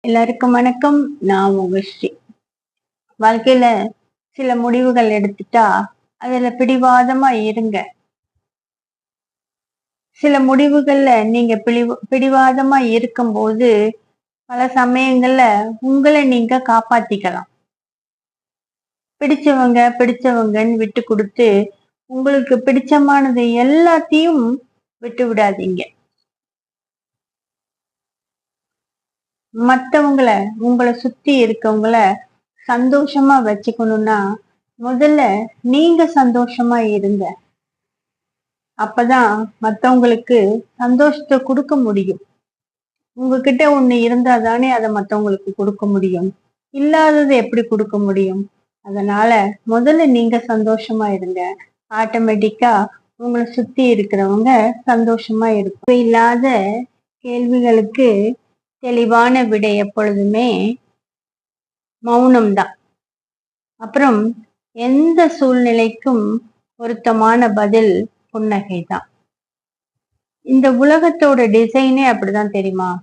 எல்லாருக்கும் வணக்கம். நான் உங்க ஸ்ரீ. வாழ்க்கையில சில முடிவுகள் எடுத்துட்டா அதுல பிடிவாதமா இருங்க. சில முடிவுகள்ல நீங்க பிடிவாதமா இருக்கும்போது பல சமயங்கள்ல உங்களை நீங்க காப்பாத்திக்கலாம். பிடிச்சவங்கன்னு விட்டு கொடுத்து உங்களுக்கு பிடிச்சமானது எல்லாத்தையும் விட்டு விடாதீங்க. உங்களை சுத்தி இருக்கவங்கள சந்தோஷமா வச்சுக்கணும்னா முதல்ல நீங்க சந்தோஷமா இருங்க. அப்பதான் மத்தவங்களுக்கு சந்தோஷத்தை கொடுக்க முடியும். உங்ககிட்ட ஒண்ணு இருந்தா தானே அதை மத்தவங்களுக்கு கொடுக்க முடியும். இல்லாததை எப்படி கொடுக்க முடியும்? அதனால முதல்ல நீங்க சந்தோஷமா இருங்க. ஆட்டோமேட்டிக்கா உங்களை சுத்தி இருக்கிறவங்க சந்தோஷமா இருக்கும். இல்லாத கேள்விகளுக்கு தெளிவான விடை எப்பொழுதுமே மௌனம்தான். அப்புறம் எந்த சூழ்நிலைக்கும் பொருத்தமான பதில் புன்னகை தான். இந்த உலகத்தோட டிசைனே அப்படிதான் தெரியுமா?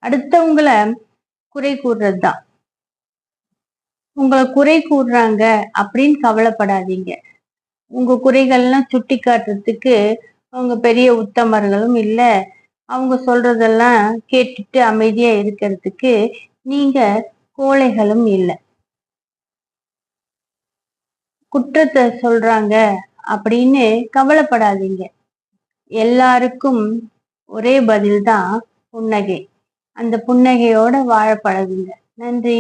அடுத்தவங்களை குறை கூறுறதுதான். உங்களை குறை கூறுறாங்க அப்படின்னு கவலைப்படாதீங்க. உங்க குறைகள்லாம் சுட்டி காட்டுறதுக்கு அவங்க பெரிய உத்தமர்களும் இல்லை. அவங்க சொல்றதெல்லாம் கேட்டுட்டு அமைதியா இருக்கிறதுக்கு நீங்க கோழைகளும் இல்லை. குற்றத்தை சொல்றாங்க அப்படின்னு கவலைப்படாதீங்க. எல்லாருக்கும் ஒரே பதில் தான் புன்னகை. அந்த புன்னகையோட வாழ பழகுங்க. நன்றி.